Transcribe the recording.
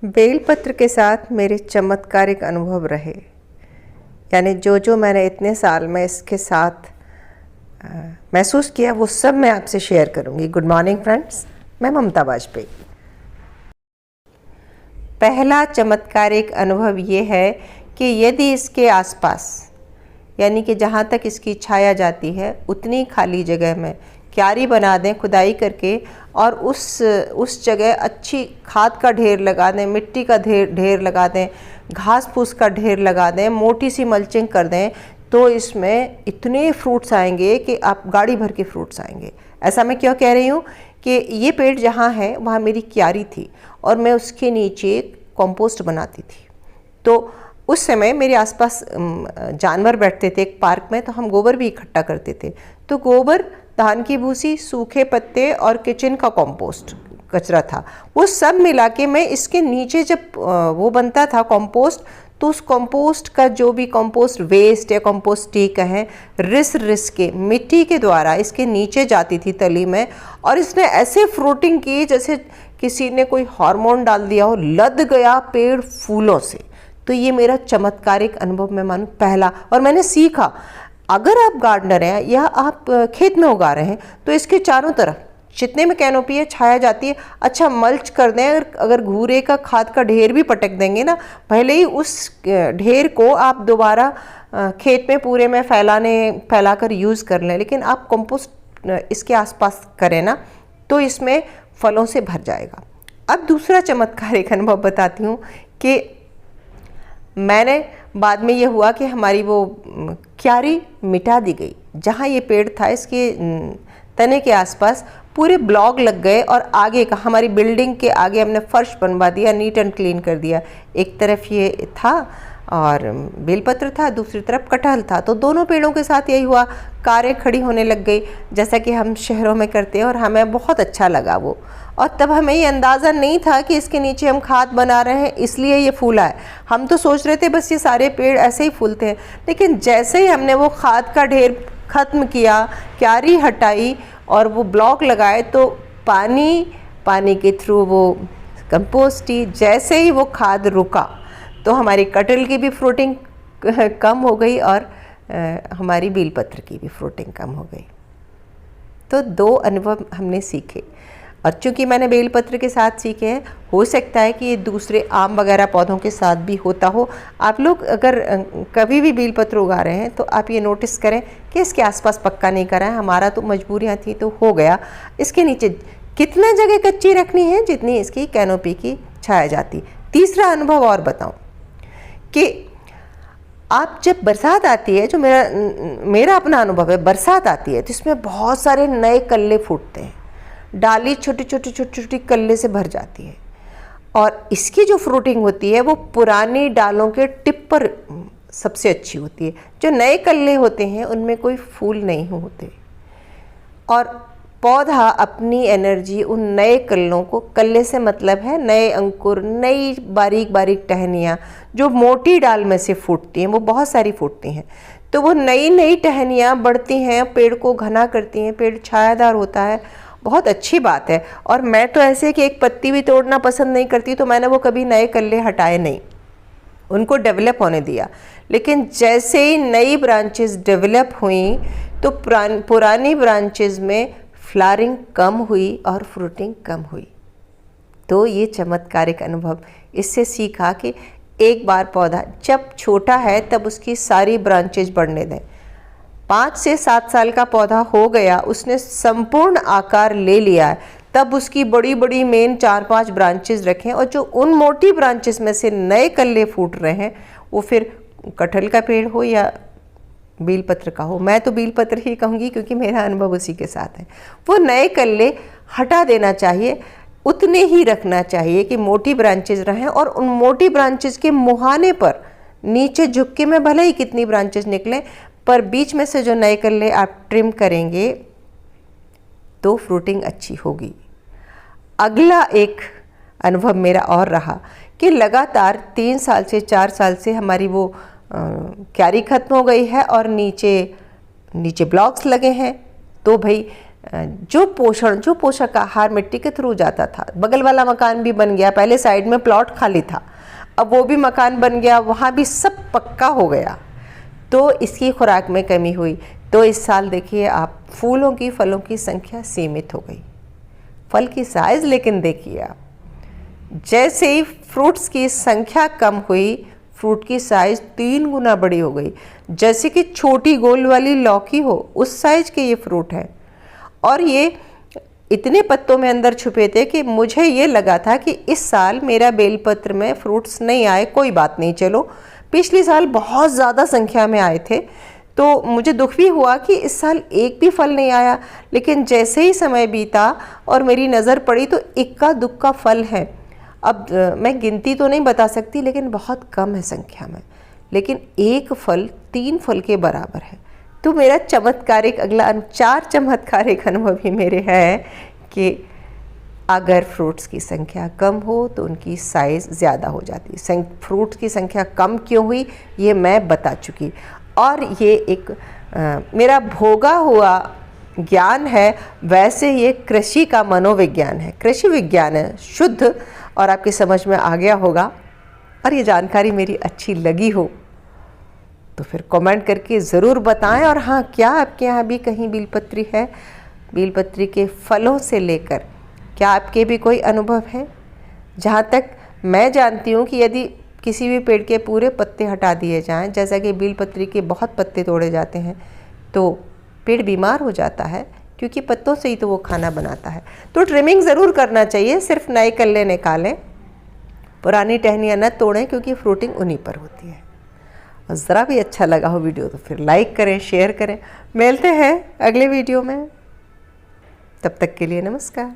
बेलपत्र के साथ मेरे चमत्कारिक अनुभव रहे, यानी जो मैंने इतने साल में इसके साथ महसूस किया वो सब मैं आपसे शेयर करूंगी। गुड मॉर्निंग फ्रेंड्स, मैं ममता वाजपेयी। पहला चमत्कारिक अनुभव ये है कि यदि इसके आसपास, यानी कि जहाँ तक इसकी छाया जाती है उतनी खाली जगह में क्यारी बना दें खुदाई करके, और उस जगह अच्छी खाद का ढेर लगा दें, मिट्टी का ढेर लगा दें, घास फूस का ढेर लगा दें, मोटी सी मल्चिंग कर दें, तो इसमें इतने फ्रूट्स आएंगे कि आप गाड़ी भर के फ्रूट्स आएंगे। ऐसा मैं क्यों कह रही हूँ कि ये पेड़ जहाँ है वहाँ मेरी क्यारी थी और मैं उसके नीचे कंपोस्ट बनाती थी। तो उस समय मेरे आसपास जानवर बैठते थे एक पार्क में, तो हम गोबर भी इकट्ठा करते थे। तो गोबर, धान की भूसी, सूखे पत्ते और किचन का कंपोस्ट कचरा था, वो सब मिला के मैं इसके नीचे जब वो बनता था कंपोस्ट, तो उस कंपोस्ट का जो भी कंपोस्ट वेस्ट या कंपोस्ट टी कहें, रिस के मिट्टी के द्वारा इसके नीचे जाती थी तली में, और इसने ऐसे फ्रूटिंग की जैसे किसी ने कोई हार्मोन डाल दिया हो, लद गया पेड़ फूलों से। तो ये मेरा चमत्कारिक अनुभव मैं मानूं पहला। और मैंने सीखा, अगर आप गार्डनर हैं या आप खेत में उगा रहे हैं तो इसके चारों तरफ जितने में कैनोपी है, छाया जाती है, अच्छा मल्च कर दें। अगर घूरे का खाद का ढेर भी पटक देंगे ना, भले ही उस ढेर को आप दोबारा खेत में पूरे में फैलाकर यूज़ कर लें, लेकिन आप कंपोस्ट इसके आसपास करें ना, तो इसमें फलों से भर जाएगा। अब दूसरा चमत्कारिक अनुभव बताती हूँ कि मैंने बाद में ये हुआ कि हमारी वो क्यारी मिटा दी गई। जहाँ ये पेड़ था इसके तने के आसपास पूरे ब्लॉक लग गए, और आगे का हमारी बिल्डिंग के आगे हमने फर्श बनवा दिया, नीट एंड क्लीन कर दिया। एक तरफ ये था और बेलपत्र था, दूसरी तरफ कटहल था। तो दोनों पेड़ों के साथ यही हुआ, कारें खड़ी होने लग गई जैसा कि हम शहरों में करते हैं, और हमें बहुत अच्छा लगा वो। और तब हमें ये अंदाज़ा नहीं था कि इसके नीचे हम खाद बना रहे हैं इसलिए ये फूला है। हम तो सोच रहे थे बस ये सारे पेड़ ऐसे ही फूलते हैं। लेकिन जैसे ही हमने वो खाद का ढेर ख़त्म किया, क्यारी हटाई और वो ब्लॉक लगाए, तो पानी के थ्रू वो कंपोस्ट ही, जैसे ही वो खाद रुका तो हमारी कटहल की भी फ्रूटिंग कम हो गई और हमारी बेलपत्र की भी फ्रूटिंग कम हो गई। तो दो अनुभव हमने सीखे, और चूँकि मैंने बेलपत्र के साथ सीखे हैं, हो सकता है कि ये दूसरे आम वगैरह पौधों के साथ भी होता हो। आप लोग अगर कभी भी बेलपत्र उगा रहे हैं तो आप ये नोटिस करें कि इसके आसपास पक्का नहीं करा है। हमारा तो मजबूरियाँ थी तो हो गया। इसके नीचे कितना जगह कच्ची रखनी है जितनी इसकी कैनोपी की छाया जाती। तीसरा अनुभव और बताऊँ कि आप जब बरसात आती है, जो मेरा अपना अनुभव है, बरसात आती है तो इसमें बहुत सारे नए कल्ले फूटते हैं, डाली छोटी छोटी कल्ले से भर जाती है, और इसकी जो फ्रूटिंग होती है वो पुरानी डालों के टिप पर सबसे अच्छी होती है। जो नए कल्ले होते हैं उनमें कोई फूल नहीं होते, और पौधा अपनी एनर्जी उन नए कल्लों को, कल्ले से मतलब है नए अंकुर, नई बारीक बारीक टहनियाँ जो मोटी डाल में से फूटती हैं, वो बहुत सारी फूटती हैं। तो वो नई टहनियाँ बढ़ती हैं, पेड़ को घना करती हैं, पेड़ छायादार होता है। बहुत अच्छी बात है। और मैं तो ऐसे कि एक पत्ती भी तोड़ना पसंद नहीं करती, तो मैंने वो कभी नए कल्ले हटाए नहीं, उनको डेवलप होने दिया। लेकिन जैसे ही नई ब्रांचेस डेवलप हुई तो पुरानी ब्रांचेस में फ्लावरिंग कम हुई और फ्रूटिंग कम हुई। तो ये चमत्कारिक अनुभव, इससे सीखा कि एक बार पौधा जब छोटा है तब उसकी सारी ब्रांचेज बढ़ने दें। 5 से 7 साल का पौधा हो गया, उसने संपूर्ण आकार ले लिया है, तब उसकी बड़ी बड़ी मेन 4-5 ब्रांचेस रखें, और जो उन मोटी ब्रांचेस में से नए कल्ले फूट रहे हैं, वो फिर कटहल का पेड़ हो या बेलपत्र का हो, मैं तो बेलपत्र ही कहूँगी क्योंकि मेरा अनुभव उसी के साथ है, वो नए कल्ले हटा देना चाहिए। उतने ही रखना चाहिए कि मोटी ब्रांचेस रहें, और उन मोटी ब्रांचेस के मुहाने पर नीचे झुक में भले ही कितनी ब्रांचेस निकलें, पर बीच में से जो नए कल्ले आप ट्रिम करेंगे तो फ्रूटिंग अच्छी होगी। अगला एक अनुभव मेरा और रहा कि लगातार 3 साल से 4 साल से हमारी वो क्यारी ख़त्म हो गई है और नीचे ब्लॉक्स लगे हैं। तो भाई जो पोषक आहार मिट्टी के थ्रू जाता था, बगल वाला मकान भी बन गया, पहले साइड में प्लॉट खाली था, अब वो भी मकान बन गया, वहाँ भी सब पक्का हो गया, तो इसकी खुराक में कमी हुई। तो इस साल देखिए आप, फूलों की फलों की संख्या सीमित हो गई, फल की साइज़ लेकिन देखिए आप, जैसे ही फ्रूट्स की संख्या कम हुई, फ्रूट की साइज़ 3 गुना बड़ी हो गई। जैसे कि छोटी गोल वाली लौकी हो, उस साइज़ के ये फ्रूट हैं। और ये इतने पत्तों में अंदर छुपे थे कि मुझे ये लगा था कि इस साल मेरा बेलपत्र में फ्रूट्स नहीं आए, कोई बात नहीं, चलो पिछले साल बहुत ज़्यादा संख्या में आए थे, तो मुझे दुख भी हुआ कि इस साल एक भी फल नहीं आया। लेकिन जैसे ही समय बीता और मेरी नज़र पड़ी तो इक्का दुक्का फल है। अब मैं गिनती तो नहीं बता सकती, लेकिन बहुत कम है संख्या में, लेकिन एक फल 3 फल के बराबर है। तो मेरा चमत्कारिक अगला 4 चमत्कारिक अनुभव ही मेरे हैं कि अगर फ्रूट्स की संख्या कम हो तो उनकी साइज़ ज़्यादा हो जाती है। फ्रूट्स की संख्या कम क्यों हुई ये मैं बता चुकी, और ये एक मेरा भोगा हुआ ज्ञान है। वैसे ये कृषि का मनोविज्ञान है, कृषि विज्ञान है शुद्ध, और आपकी समझ में आ गया होगा, और ये जानकारी मेरी अच्छी लगी हो तो फिर कमेंट करके ज़रूर बताएं। और हाँ, क्या आपके यहाँ भी कहीं बीलपत्री है? बीलपत्री के फलों से लेकर क्या आपके भी कोई अनुभव है? जहाँ तक मैं जानती हूँ कि यदि किसी भी पेड़ के पूरे पत्ते हटा दिए जाएं, जैसा कि बीलपत्री के बहुत पत्ते तोड़े जाते हैं, तो पेड़ बीमार हो जाता है, क्योंकि पत्तों से ही तो वो खाना बनाता है। तो ट्रिमिंग ज़रूर करना चाहिए, सिर्फ नए कल्ले निकालें, पुरानी टहनियाँ न तोड़ें, क्योंकि फ्रूटिंग उन्हीं पर होती है। और ज़रा भी अच्छा लगा हो वीडियो तो फिर लाइक करें, शेयर करें। मिलते हैं अगले वीडियो में, तब तक के लिए नमस्कार।